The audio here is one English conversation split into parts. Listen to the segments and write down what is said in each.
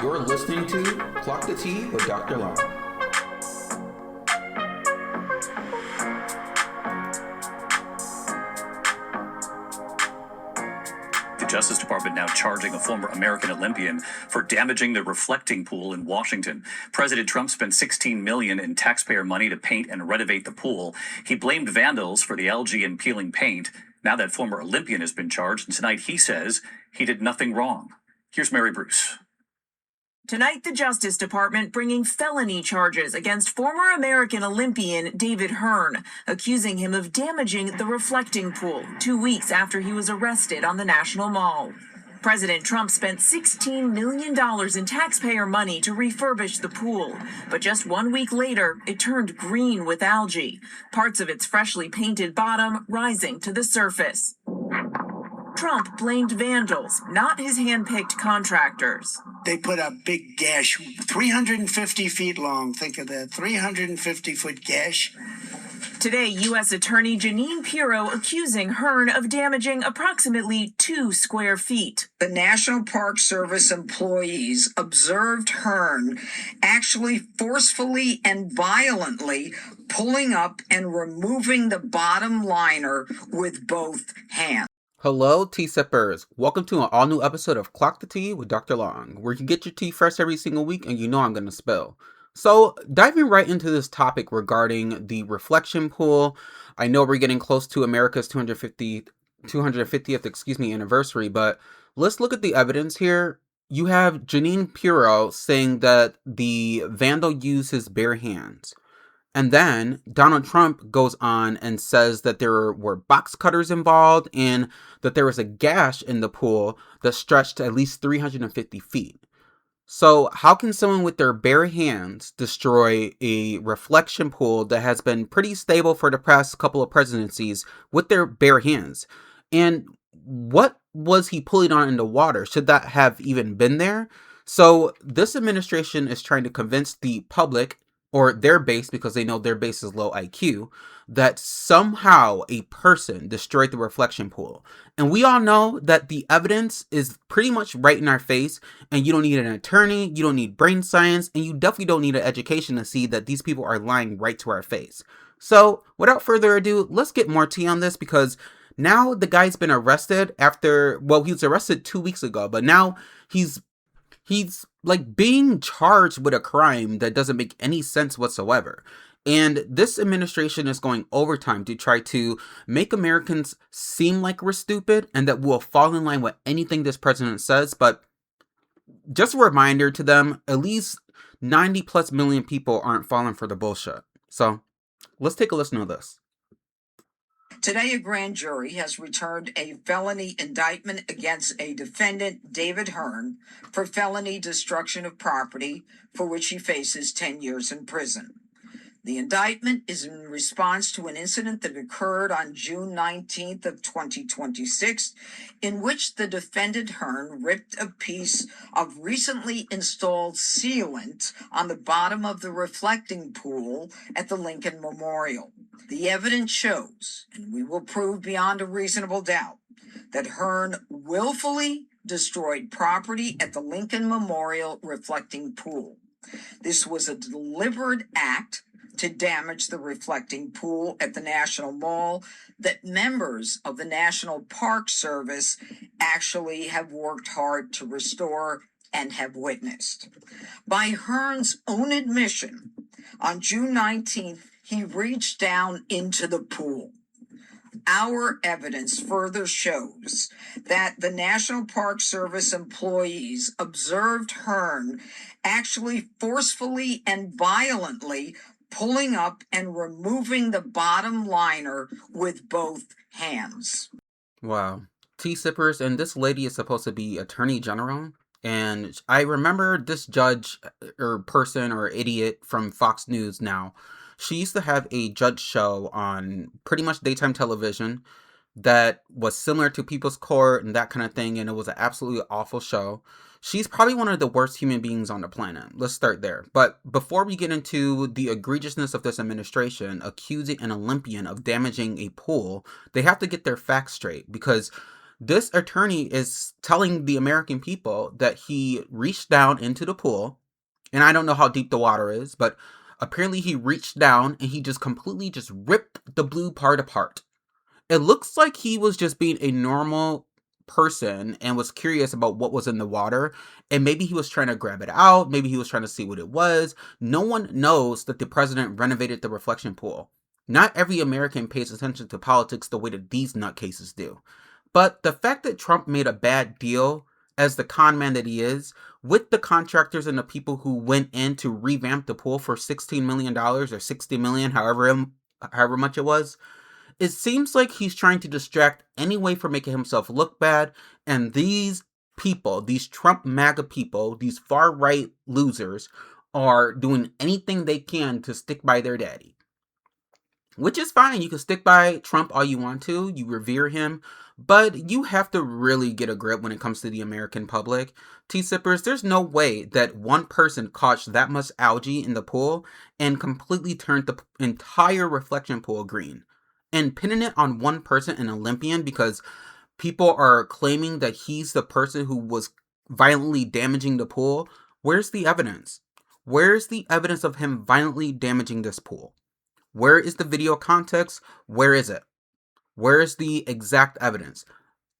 You're listening to Clock the Tea with Dr. Long. The Justice Department now charging a former American Olympian for damaging the reflecting pool in Washington. President Trump spent $16 million in taxpayer money to paint and renovate the pool. He blamed vandals for the algae and peeling paint. Now that former Olympian has been charged, and tonight he says he did nothing wrong. Here's Mary Bruce. Tonight, the Justice Department bringing felony charges against former American Olympian David Hearn, accusing him of damaging the reflecting pool 2 weeks after he was arrested on the National Mall. President Trump spent $16 million in taxpayer money to refurbish the pool, but just 1 week later, it turned green with algae, parts of its freshly painted bottom rising to the surface. Trump blamed vandals, not his hand-picked contractors. They put a big gash, 350 feet long. Think of that, 350-foot gash. Today, U.S. Attorney Jeanine Pirro accusing Hearn of damaging approximately 2 square feet. The National Park Service employees observed Hearn actually forcefully and violently pulling up and removing the bottom liner with both hands. Hello, tea sippers. Welcome to an all-new episode of Clock the Tea with Dr. Long, where you get your tea fresh every single week and you know I'm going to spill. So, diving right into this topic regarding the reflection pool, I know we're getting close to America's 250th anniversary, but let's look at the evidence here. You have Jeanine Pirro saying that the vandal used his bare hands. And then Donald Trump goes on and says that there were box cutters involved and that there was a gash in the pool that stretched at least 350 feet. So how can someone with their bare hands destroy a reflection pool that has been pretty stable for the past couple of presidencies with their bare hands? And what was he pulling on in the water? Should that have even been there? So this administration is trying to convince the public, or their base, because they know their base is low IQ, that somehow a person destroyed the reflection pool. And we all know that the evidence is pretty much right in our face, and you don't need an attorney, you don't need brain science, and you definitely don't need an education to see that these people are lying right to our face. So, without further ado, let's get more tea on this, because now the guy's been arrested after, well, he was arrested 2 weeks ago, but now he's like being charged with a crime that doesn't make any sense whatsoever. And this administration is going overtime to try to make Americans seem like we're stupid and that we'll fall in line with anything this president says. But just a reminder to them, at least 90 plus million people aren't falling for the bullshit. So let's take a listen to this. Today, a grand jury has returned a felony indictment against a defendant, David Hearn, for felony destruction of property, for which he faces 10 years in prison. The indictment is in response to an incident that occurred on June 19th of 2026, in which the defendant Hearn ripped a piece of recently installed sealant on the bottom of the reflecting pool at the Lincoln Memorial. The evidence shows, and we will prove beyond a reasonable doubt, that Hearn willfully destroyed property at the Lincoln Memorial reflecting pool. This was a deliberate act to damage the reflecting pool at the National Mall that members of the National Park Service actually have worked hard to restore and have witnessed. By Hearn's own admission, on June 19th, he reached down into the pool. Our evidence further shows that the National Park Service employees observed Hearn actually forcefully and violently pulling up and removing the bottom liner with both hands. Wow. Tea sippers, and this lady is supposed to be Attorney General. And I remember this judge or person or idiot from Fox News now. She used to have a judge show on pretty much daytime television that was similar to People's Court and that kind of thing, and it was an absolutely awful show. She's probably one of the worst human beings on the planet. Let's start there. But before we get into the egregiousness of this administration accusing an Olympian of damaging a pool, they have to get their facts straight, because This attorney is telling the American people that he reached down into the pool, and I don't know how deep the water is, but apparently he reached down and he just completely just ripped the blue part apart. It looks like he was just being a normal person and was curious about what was in the water, and maybe he was trying to grab it out, maybe he was trying to see what it was. No one knows that the president renovated the reflection pool. Not every American pays attention to politics the way that these nutcases do. But the fact that Trump made a bad deal as the con man that he is, with the contractors and the people who went in to revamp the pool for $16 million or $60 million, however much it was, it seems like he's trying to distract any way for making himself look bad. And these people, these Trump MAGA people, these far-right losers, are doing anything they can to stick by their daddy. Which is fine. You can stick by Trump all you want to. You revere him. But you have to really get a grip when it comes to the American public. Tea-sippers, there's no way that one person caught that much algae in the pool and completely turned the entire reflection pool green. And pinning it on one person, an Olympian, because people are claiming that he's the person who was violently damaging the pool. Where's the evidence? Where's the evidence of him violently damaging this pool? Where is the video context? Where is it? Where is the exact evidence?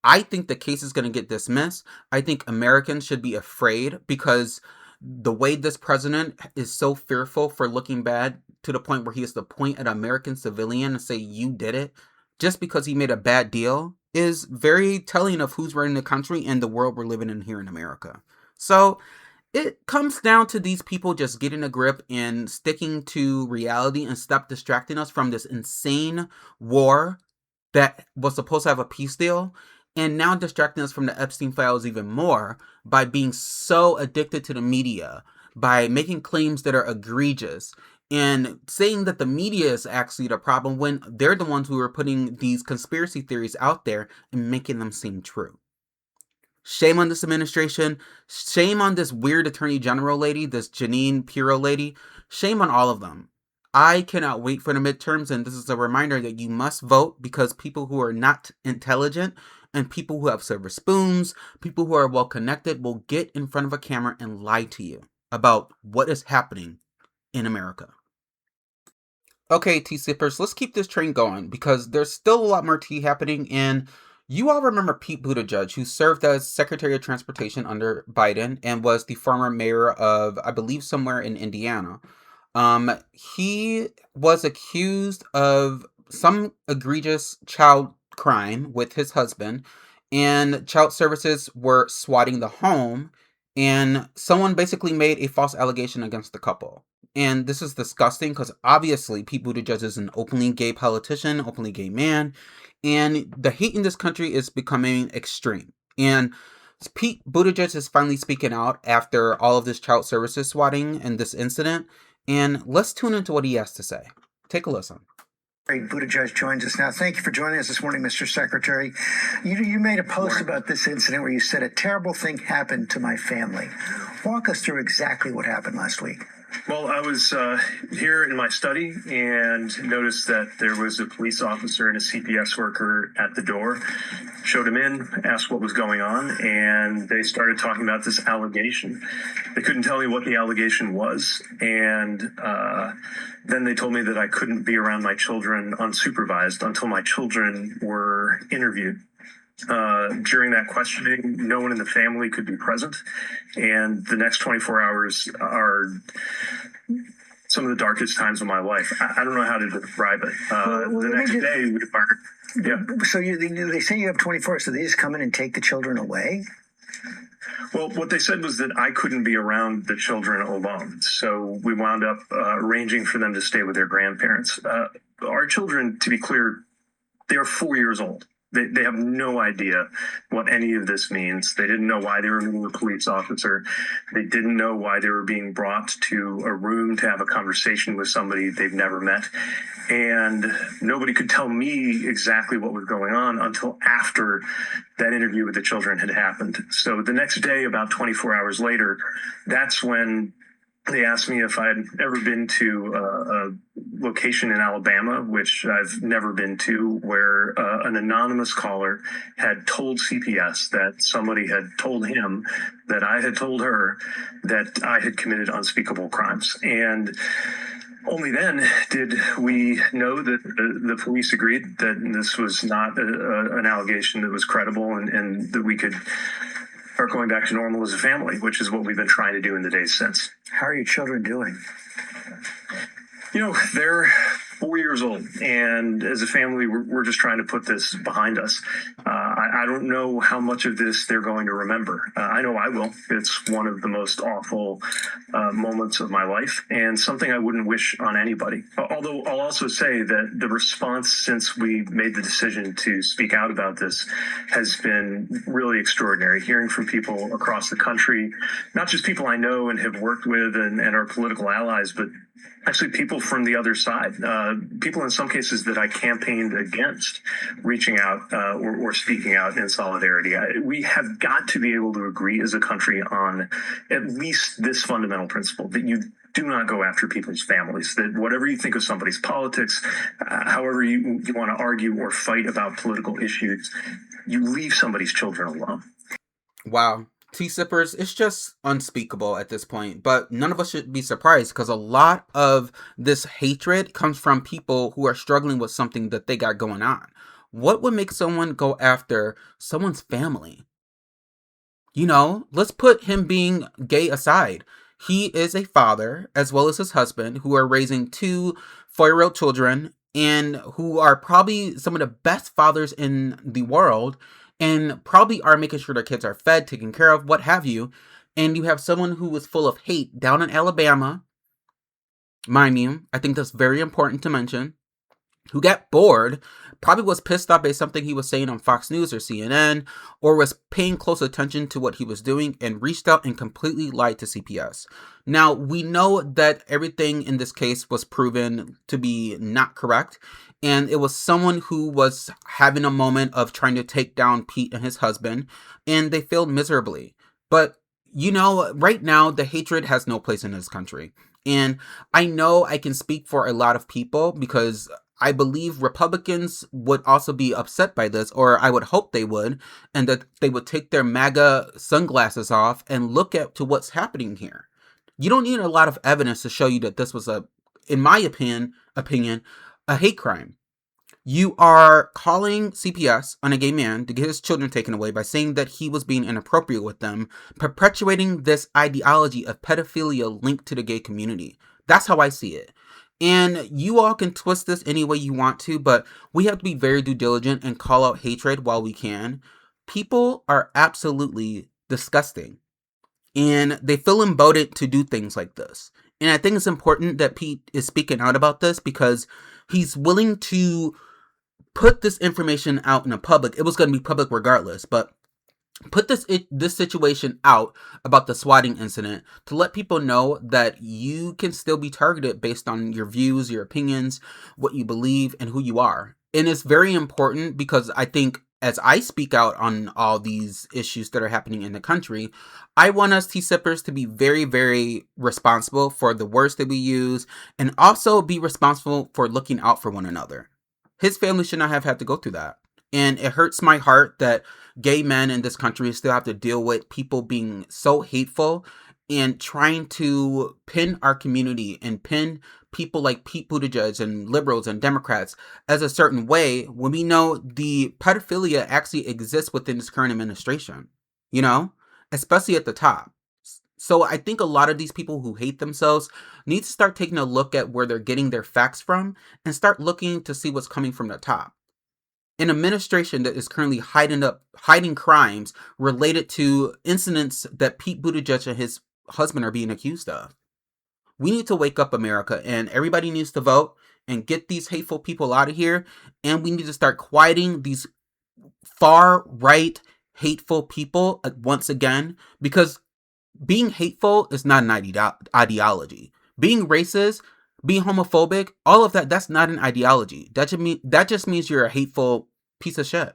I think the case is going to get dismissed. I think Americans should be afraid because the way this president is so fearful for looking bad to the point where he has to point at an American civilian and say, you did it, just because he made a bad deal, is very telling of who's running the country and the world we're living in here in America. So it comes down to these people just getting a grip and sticking to reality and stop distracting us from this insane war that was supposed to have a peace deal, and now distracting us from the Epstein files even more by being so addicted to the media, by making claims that are egregious, and saying that the media is actually the problem when they're the ones who are putting these conspiracy theories out there and making them seem true. Shame on this administration. Shame on this weird attorney general lady, this Jeanine Pirro lady. Shame on all of them. I cannot wait for the midterms, and this is a reminder that you must vote because people who are not intelligent and people who have silver spoons, people who are well connected will get in front of a camera and lie to you about what is happening in America. Okay, tea sippers, let's keep this train going because there's still a lot more tea happening. And you all remember Pete Buttigieg, who served as Secretary of Transportation under Biden and was the former mayor of, I believe, somewhere in Indiana. He was accused of some egregious child crime with his husband, and child services were swatting the home, and someone basically made a false allegation against the couple. And this is disgusting because obviously Pete Buttigieg is an openly gay politician, openly gay man, and the hate in this country is becoming extreme. And Pete Buttigieg is finally speaking out after all of this child services swatting and this incident. And let's tune into what he has to say. Take a listen. Buttigieg joins us now. Thank you for joining us this morning, Mr. Secretary. You made a post about this incident where you said a terrible thing happened to my family. Walk us through exactly what happened last week. Well, I was here in my study and noticed that there was a police officer and a CPS worker at the door. Showed him in, asked what was going on, and they started talking about this allegation. They couldn't tell me what the allegation was, and then they told me that I couldn't be around my children unsupervised until my children were interviewed. During that questioning, no one in the family could be present, and the next 24 hours are some of the darkest times of my life. I don't know how to describe it. The next day, we fired. Yeah. So they say you have 24, so they just come in and take the children away? Well, what they said was that I couldn't be around the children alone, so we wound up arranging for them to stay with their grandparents. Our children, to be clear, they are 4 years old. They have no idea what any of this means. They didn't know why they were meeting a police officer. They didn't know why they were being brought to a room to have a conversation with somebody they've never met. And nobody could tell me exactly what was going on until after that interview with the children had happened. So the next day, about 24 hours later, that's when They asked me if I had ever been to a location in Alabama, which I've never been to, where an anonymous caller had told CPS that somebody had told him that I had told her that I had committed unspeakable crimes. And only then did we know that the police agreed that this was not an allegation that was credible, and that we could start going back to normal as a family, which is what we've been trying to do in the days since. How are your children doing? They're 4 years old, and as a family, we're just trying to put this behind us. I don't know how much of this they're going to remember. I know I will. It's one of the most awful moments of my life, and something I wouldn't wish on anybody. Although I'll also say that the response since we made the decision to speak out about this has been really extraordinary. Hearing from people across the country, not just people I know and have worked with and are political allies, but actually people from the other side, people in some cases that I campaigned against, reaching out or speaking out in solidarity. We have got to be able to agree as a country on at least this fundamental principle, that you do not go after people's families, that whatever you think of somebody's politics, however you want to argue or fight about political issues, you leave somebody's children alone. Wow. Tea-sippers, it's just unspeakable at this point, but none of us should be surprised because a lot of this hatred comes from people who are struggling with something that they got going on. What would make someone go after someone's family? Let's put him being gay aside. He is a father, as well as his husband, who are raising 2 4-year-old children and who are probably some of the best fathers in the world, and probably are making sure their kids are fed, taken care of, what have you. And you have someone who was full of hate down in Alabama, mind you, I think that's very important to mention, who got bored, probably was pissed off by something he was saying on Fox News or CNN, or was paying close attention to what he was doing and reached out and completely lied to CPS. Now, we know that everything in this case was proven to be not correct, and it was someone who was having a moment of trying to take down Pete and his husband, and they failed miserably. But, right now, the hatred has no place in this country. And I know I can speak for a lot of people because I believe Republicans would also be upset by this, or I would hope they would, and that they would take their MAGA sunglasses off and look to what's happening here. You don't need a lot of evidence to show you that this was in my opinion, a hate crime. You are calling CPS on a gay man to get his children taken away by saying that he was being inappropriate with them, perpetuating this ideology of pedophilia linked to the gay community. That's how I see it. And you all can twist this any way you want to, but we have to be very due diligent and call out hatred while we can. People are absolutely disgusting, and they feel emboldened to do things like this. And I think it's important that Pete is speaking out about this because he's willing to put this information out in the public. It was going to be public regardless, but put this situation out about the swatting incident to let people know that you can still be targeted based on your views, your opinions, what you believe, and who you are. And it's very important because I think as I speak out on all these issues that are happening in the country, I want us tea-sippers to be very, very responsible for the words that we use and also be responsible for looking out for one another. His family should not have had to go through that. And it hurts my heart that gay men in this country still have to deal with people being so hateful and trying to pin our community and pin people like Pete Buttigieg and liberals and Democrats as a certain way when we know the pedophilia actually exists within this current administration, especially at the top. So I think a lot of these people who hate themselves need to start taking a look at where they're getting their facts from and start looking to see what's coming from the top. An administration that is currently hiding crimes related to incidents that Pete Buttigieg and his husband are being accused of. We need to wake up, America, and everybody needs to vote and get these hateful people out of here. And we need to start quieting these far-right hateful people once again, because being hateful is not an ideology. Being racist, being homophobic, all of that's not an ideology. That just means you're a hateful piece of shit.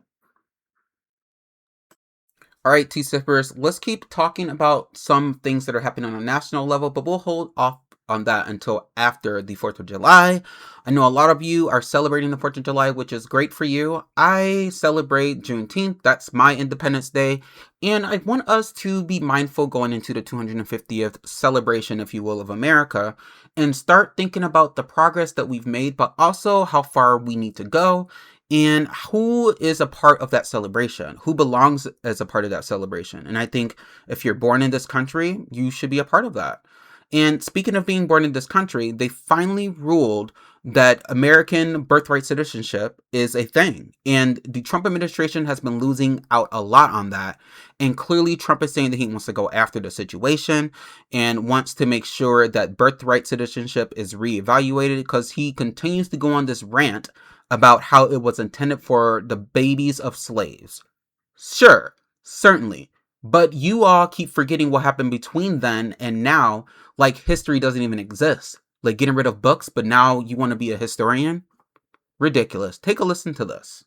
All right, tea sippers, let's keep talking about some things that are happening on a national level, but we'll hold off on that until after the 4th of July. I know a lot of you are celebrating the 4th of July, which is great for you. I celebrate Juneteenth. That's my Independence Day. And I want us to be mindful going into the 250th celebration, if you will, of America, and start thinking about the progress that we've made, but also how far we need to go. And who is a part of that celebration? Who belongs as a part of that celebration? And I think if you're born in this country, you should be a part of that. And speaking of being born in this country, they finally ruled that American birthright citizenship is a thing. And the Trump administration has been losing out a lot on that. And clearly Trump is saying that he wants to go after the situation and wants to make sure that birthright citizenship is reevaluated, because he continues to go on this rant about how it was intended for the babies of slaves. Sure, certainly. But you all keep forgetting what happened between then and now, like history doesn't even exist. Like getting rid of books, but now you want to be a historian? Ridiculous. Take a listen to this.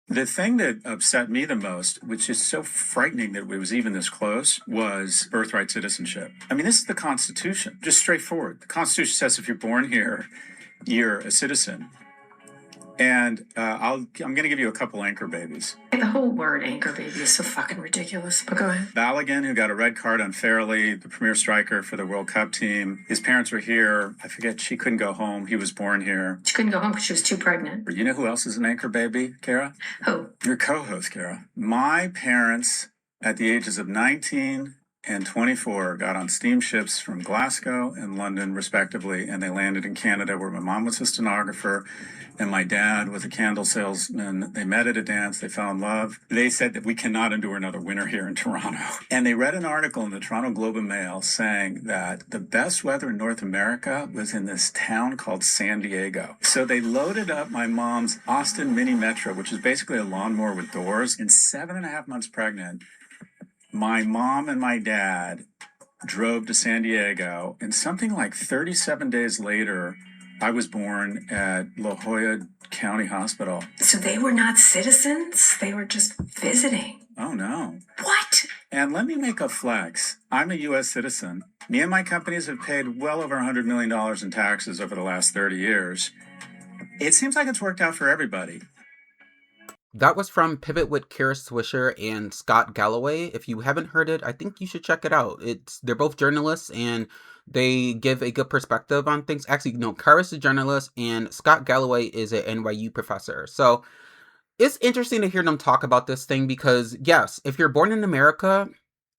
The thing that upset me the most, which is so frightening that it was even this close, was birthright citizenship. I mean, this is the Constitution, just straightforward. The Constitution says if you're born here, you're a citizen. And I'm going to give you a couple anchor babies. The whole word anchor baby is so fucking ridiculous, but go ahead. Balogun, who got a red card unfairly, the premier striker for the World Cup team. His parents were here. I forget, she couldn't go home. He was born here. She couldn't go home because she was too pregnant. You know who else is an anchor baby, Kara? Who? Your co-host, Kara. My parents, at the ages of 19 and 24, got on steamships from Glasgow and London, respectively, and they landed in Canada, where my mom was a stenographer and my dad was a candle salesman. They met at a dance. They fell in love. They said that we cannot endure another winter here in Toronto. And they read an article in the Toronto Globe and Mail saying that the best weather in North America was in this town called San Diego. So they loaded up my mom's Austin Mini Metro, which is basically a lawnmower with doors. And 7.5 months pregnant, my mom and my dad drove to San Diego, and something like 37 days later, I was born at La Jolla County Hospital. So they were not citizens? They were just visiting? Oh, no. What? And let me make a flex. I'm a U.S. citizen. Me and my companies have paid well over $100 million in taxes over the last 30 years. It seems like it's worked out for everybody. That was from Pivot with Kara Swisher and Scott Galloway. If you haven't heard it, I think you should check it out. They're both journalists and they give a good perspective on things. Actually, no, Kara's a journalist and Scott Galloway is an NYU professor. So it's interesting to hear them talk about this thing because, yes, if you're born in America,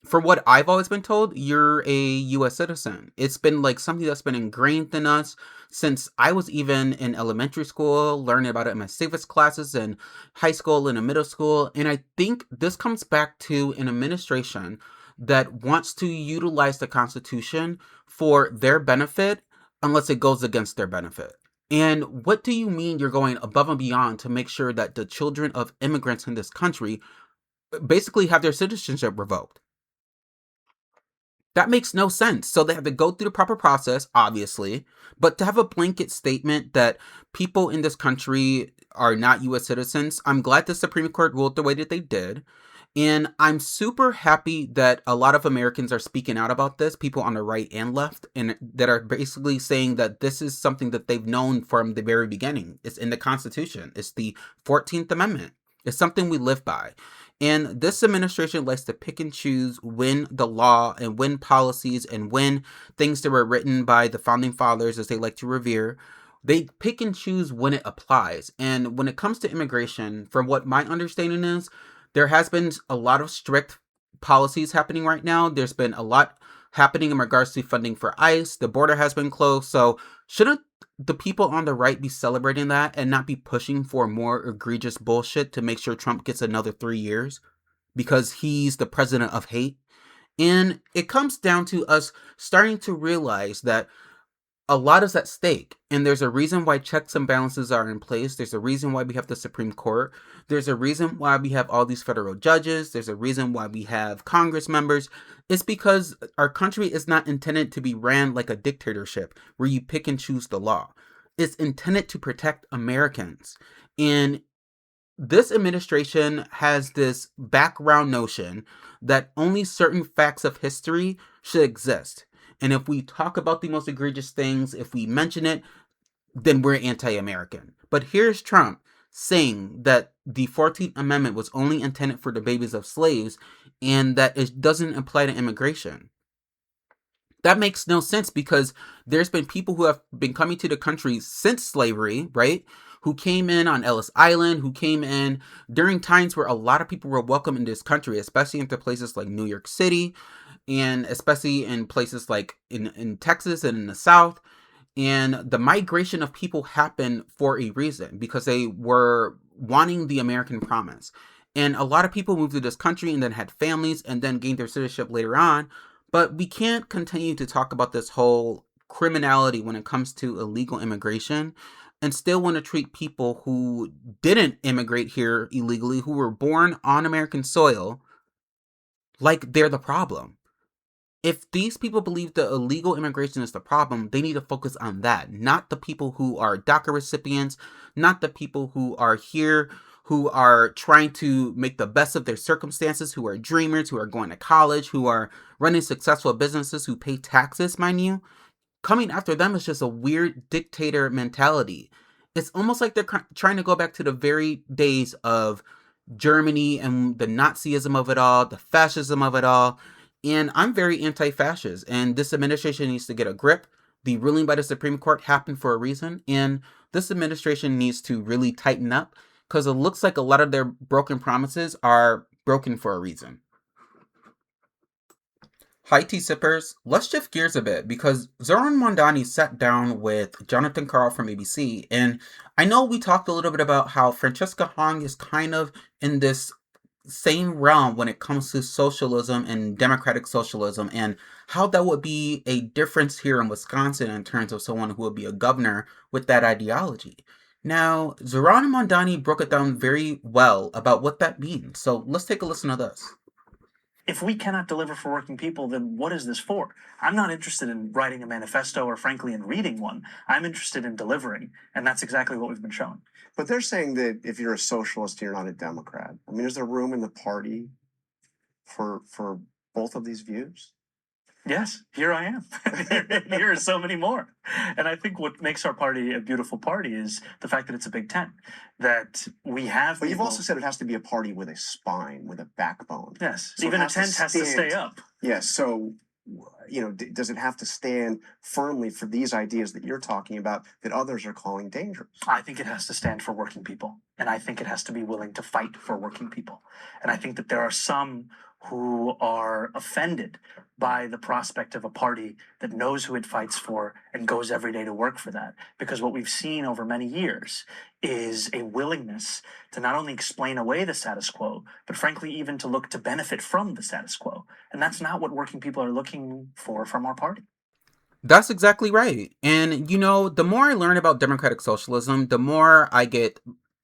for what I've always been told, you're a U.S. citizen. It's been like something that's been ingrained in us since I was even in elementary school, learning about it in my civics classes in high school and in middle school. And I think this comes back to an administration that wants to utilize the Constitution for their benefit unless it goes against their benefit. And what do you mean you're going above and beyond to make sure that the children of immigrants in this country basically have their citizenship revoked? That makes no sense. So they have to go through the proper process, obviously, but to have a blanket statement that people in this country are not U.S. citizens, I'm glad the Supreme Court ruled the way that they did. And I'm super happy that a lot of Americans are speaking out about this, people on the right and left, and that are basically saying that this is something that they've known from the very beginning. It's in the Constitution. It's the 14th Amendment. It's something we live by. And this administration likes to pick and choose when the law and when policies and when things that were written by the founding fathers, as they like to revere, they pick and choose when it applies. And when it comes to immigration, from what my understanding is, there has been a lot of strict policies happening right now. There's been a lot happening in regards to funding for ICE. The border has been closed. So shouldn't the people on the right be celebrating that and not be pushing for more egregious bullshit to make sure Trump gets another 3 years because he's the president of hate? And it comes down to us starting to realize that a lot is at stake, and there's a reason why checks and balances are in place. There's a reason why we have the Supreme Court. There's a reason why we have all these federal judges. There's a reason why we have Congress members. It's because our country is not intended to be ran like a dictatorship where you pick and choose the law. It's intended to protect Americans. And this administration has this background notion that only certain facts of history should exist. And if we talk about the most egregious things, if we mention it, then we're anti-American. But here's Trump saying that the 14th Amendment was only intended for the babies of slaves and that it doesn't apply to immigration. That makes no sense because there's been people who have been coming to the country since slavery, right? Who came in on Ellis Island, who came in during times where a lot of people were welcome in this country, especially into places like New York City, and especially in places like in Texas and in the South. And the migration of people happened for a reason, because they were wanting the American promise. And a lot of people moved to this country and then had families and then gained their citizenship later on. But we can't continue to talk about this whole criminality when it comes to illegal immigration and still want to treat people who didn't immigrate here illegally, who were born on American soil, like they're the problem. If these people believe that illegal immigration is the problem, they need to focus on that, not the people who are DACA recipients, not the people who are here, who are trying to make the best of their circumstances, who are dreamers, who are going to college, who are running successful businesses, who pay taxes, mind you. Coming after them is just a weird dictator mentality. It's almost like they're trying to go back to the very days of Germany and the Nazism of it all, the fascism of it all. And I'm very anti-fascist, and this administration needs to get a grip. The ruling by the Supreme Court happened for a reason, and this administration needs to really tighten up, because it looks like a lot of their broken promises are broken for a reason. Hi, tea sippers. Let's shift gears a bit, because Zoran Mondani sat down with Jonathan Karl from ABC, and I know we talked a little bit about how Francesca Hong is kind of in this same realm when it comes to socialism and democratic socialism, and how that would be a difference here in Wisconsin in terms of someone who would be a governor with that ideology. Now, Zoran Mondani broke it down very well about what that means. So let's take a listen to this. If we cannot deliver for working people, then what is this for? I'm not interested in writing a manifesto or, frankly, in reading one. I'm interested in delivering, and that's exactly what we've been showing. But they're saying that if you're a socialist, you're not a Democrat. I mean, is there room in the party for both of these views? Yes, here I am. Here are so many more. And I think what makes our party a beautiful party is the fact that it's a big tent, that we have. But you've also said it has to be a party with a spine, with a backbone. Yes, so even a tent has to stay up. Yes, so, you know, does it have to stand firmly for these ideas that you're talking about that others are calling dangerous? I think it has to stand for working people. And I think it has to be willing to fight for working people. And I think that there are some who are offended by the prospect of a party that knows who it fights for and goes every day to work for that. Because what we've seen over many years is a willingness to not only explain away the status quo, but frankly, even to look to benefit from the status quo. And that's not what working people are looking for from our party. That's exactly right. And, you know, the more I learn about democratic socialism, the more I get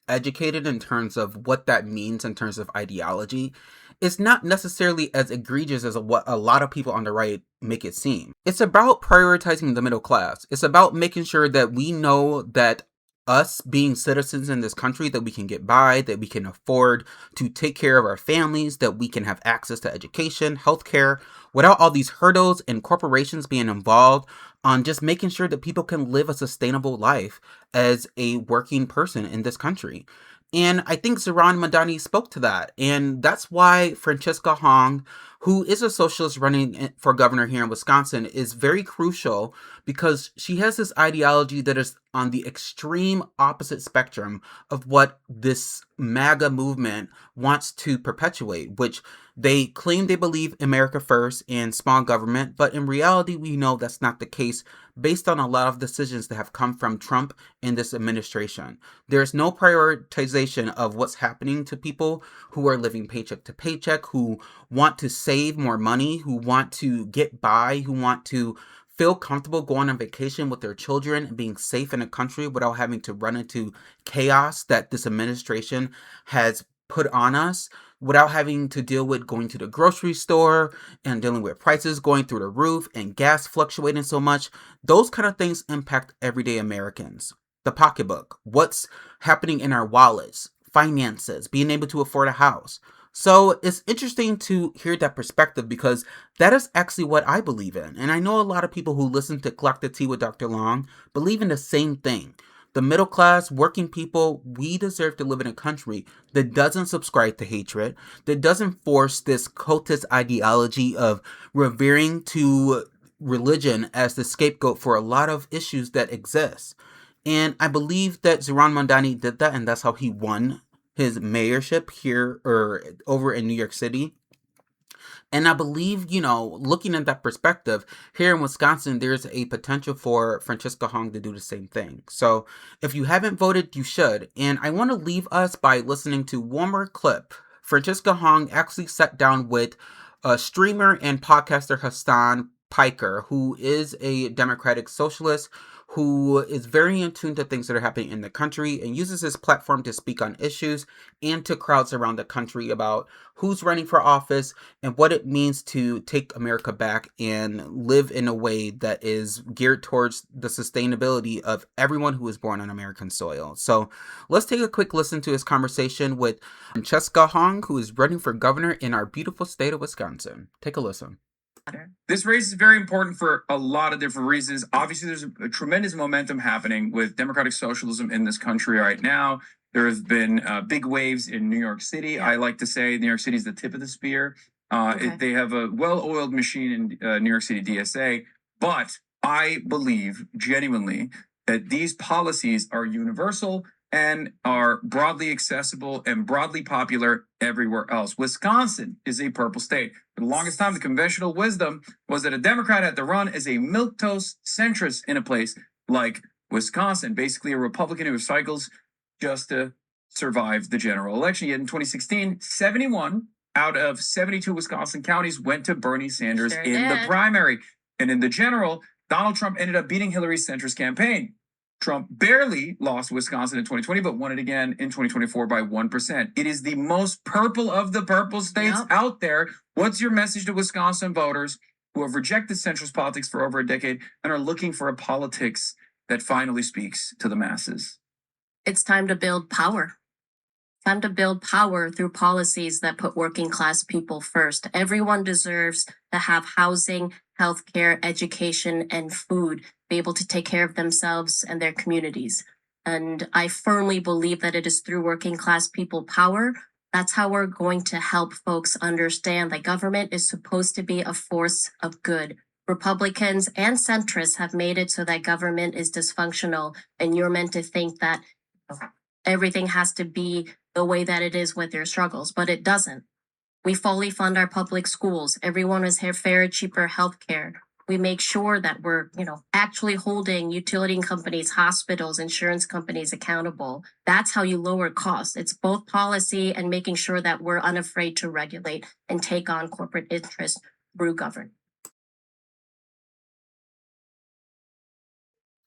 educated in terms of what that means in terms of ideology. It's not necessarily as egregious as what a lot of people on the right make it seem. It's about prioritizing the middle class. It's about making sure that we know that us being citizens in this country, that we can get by, that we can afford to take care of our families, that we can have access to education, healthcare, without all these hurdles and corporations being involved on just making sure that people can live a sustainable life as a working person in this country. And I think Zoran Mondani spoke to that. And that's why Francesca Hong, who is a socialist running for governor here in Wisconsin, is very crucial, because she has this ideology that is on the extreme opposite spectrum of what this MAGA movement wants to perpetuate, which they claim they believe America first and small government, but in reality, we know that's not the case based on a lot of decisions that have come from Trump and this administration. There's no prioritization of what's happening to people who are living paycheck to paycheck, who want to save more money, who want to get by, who want to feel comfortable going on vacation with their children and being safe in a country without having to run into chaos that this administration has put on us, without having to deal with going to the grocery store and dealing with prices going through the roof and gas fluctuating so much. Those kind of things impact everyday Americans. The pocketbook, what's happening in our wallets, finances, being able to afford a house. So it's interesting to hear that perspective because that is actually what I believe in. And I know a lot of people who listen to Collective Tea with Dr. Long believe in the same thing. The middle class, working people, we deserve to live in a country that doesn't subscribe to hatred, that doesn't force this cultist ideology of revering to religion as the scapegoat for a lot of issues that exist. And I believe that Zohran Mamdani did that, and that's how he won his mayorship here or over in New York City. And I believe, looking at that perspective, here in Wisconsin, there's a potential for Francesca Hong to do the same thing. So if you haven't voted, you should. And I want to leave us by listening to one more clip. Francesca Hong actually sat down with streamer and podcaster Hassan Piker, who is a democratic socialist who is very in tune to things that are happening in the country and uses his platform to speak on issues and to crowds around the country about who's running for office and what it means to take America back and live in a way that is geared towards the sustainability of everyone who is born on American soil. So let's take a quick listen to his conversation with Francesca Hong, who is running for governor in our beautiful state of Wisconsin. Take a listen. This race is very important for a lot of different reasons. Obviously, there's a tremendous momentum happening with democratic socialism in this country right now. There have been big waves in New York City. Yeah. I like to say New York City is the tip of the spear. They have a well-oiled machine in New York City DSA. But I believe genuinely that these policies are universal and are broadly accessible and broadly popular everywhere else. Wisconsin is a purple state. For the longest time, the conventional wisdom was that a Democrat had to run as a milquetoast centrist in a place like Wisconsin, basically a Republican who cycles just to survive the general election. Yet in 2016, 71 out of 72 Wisconsin counties went to Bernie Sanders in the primary. And in the general, Donald Trump ended up beating Hillary's centrist campaign. Trump barely lost Wisconsin in 2020, but won it again in 2024 by 1%. It is the most purple of the purple states out there. What's your message to Wisconsin voters who have rejected centrist politics for over a decade and are looking for a politics that finally speaks to the masses? It's time to build power. Time to build power through policies that put working class people first. Everyone deserves to have housing, healthcare, education, and food, be able to take care of themselves and their communities. And I firmly believe that it is through working class people power. That's how we're going to help folks understand that government is supposed to be a force of good. Republicans and centrists have made it so that government is dysfunctional, and you're meant to think that everything has to be the way that it is with their struggles, but it doesn't. We fully fund our public schools. Everyone is fair, cheaper healthcare. We make sure that we're, actually holding utility companies, hospitals, insurance companies accountable. That's how you lower costs. It's both policy and making sure that we're unafraid to regulate and take on corporate interests through government.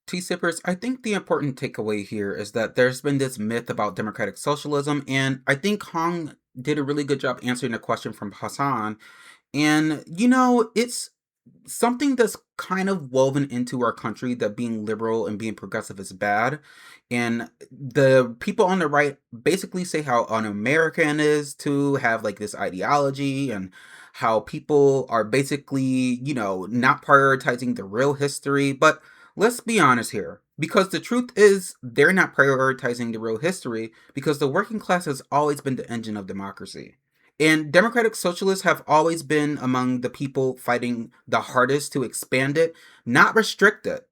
Tea sippers, I think the important takeaway here is that there's been this myth about democratic socialism, and I think Hong did a really good job answering the question from Hassan. And, it's something that's kind of woven into our country that being liberal and being progressive is bad. And the people on the right basically say how un-American it is to have like this ideology and how people are basically, not prioritizing the real history. But let's be honest here, because the truth is they're not prioritizing the real history because the working class has always been the engine of democracy. And democratic socialists have always been among the people fighting the hardest to expand it, not restrict it,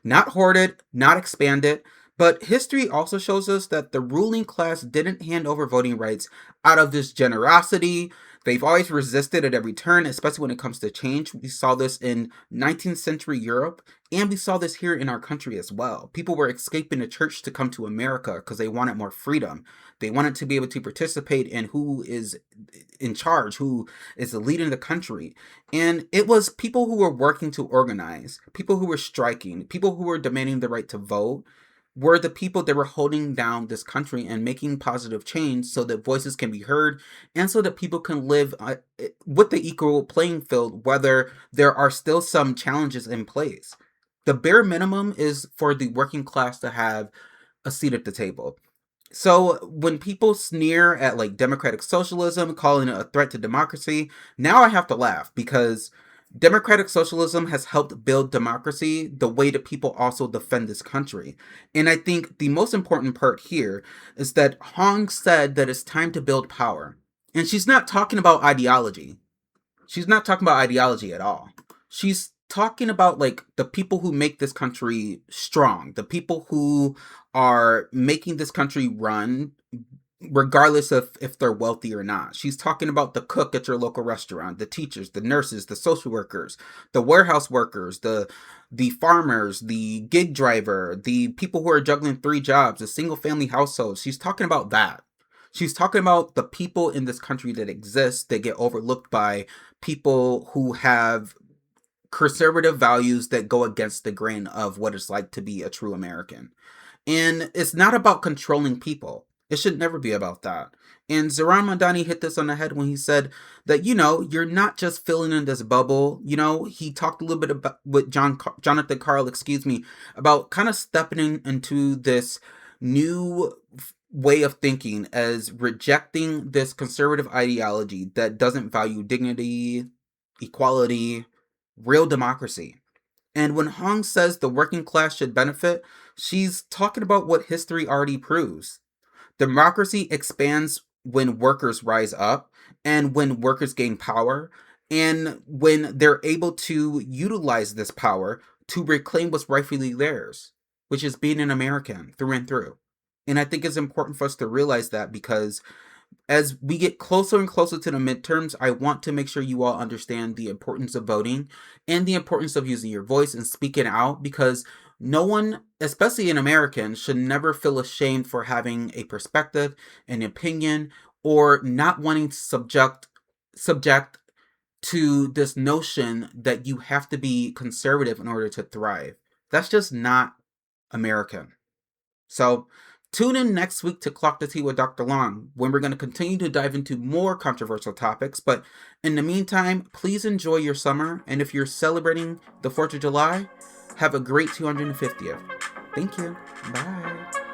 not hoard it, not expand it. But history also shows us that the ruling class didn't hand over voting rights out of this generosity. They've always resisted at every turn, especially when it comes to change. We saw this in 19th century Europe, and we saw this here in our country as well. People were escaping the church to come to America because they wanted more freedom. They wanted to be able to participate in who is in charge, who is the leader of the country. And it was people who were working to organize, people who were striking, people who were demanding the right to vote, were the people that were holding down this country and making positive change so that voices can be heard and so that people can live with the equal playing field, whether there are still some challenges in place. The bare minimum is for the working class to have a seat at the table. So when people sneer at like democratic socialism, calling it a threat to democracy, now I have to laugh because democratic socialism has helped build democracy the way that people also defend this country. And I think the most important part here is that Hong said that it's time to build power. And she's not talking about ideology. She's not talking about ideology at all. She's talking about like the people who make this country strong, the people who are making this country run regardless of if they're wealthy or not. She's talking about the cook at your local restaurant, the teachers, the nurses, the social workers, the warehouse workers, the farmers, the gig driver, the people who are juggling 3 jobs, the single family households. She's talking about that. She's talking about the people in this country that exist that get overlooked by people who have conservative values that go against the grain of what it's like to be a true American. And it's not about controlling people. It should never be about that. And Zoran Mandani hit this on the head when he said that, you're not just filling in this bubble. He talked a little bit about with Jonathan Karl, about kind of stepping into this new way of thinking as rejecting this conservative ideology that doesn't value dignity, equality, real democracy. And when Hong says the working class should benefit, she's talking about what history already proves. Democracy expands when workers rise up and when workers gain power and when they're able to utilize this power to reclaim what's rightfully theirs, which is being an American through and through. And I think it's important for us to realize that because as we get closer and closer to the midterms, I want to make sure you all understand the importance of voting and the importance of using your voice and speaking out, because no one, especially an American, should never feel ashamed for having a perspective, an opinion, or not wanting to subject to this notion that you have to be conservative in order to thrive. That's just not American. So tune in next week to Clock the Tea with Dr. Long, when we're going to continue to dive into more controversial topics. But in the meantime, please enjoy your summer. And if you're celebrating the 4th of July, have a great 250th. Thank you. Bye.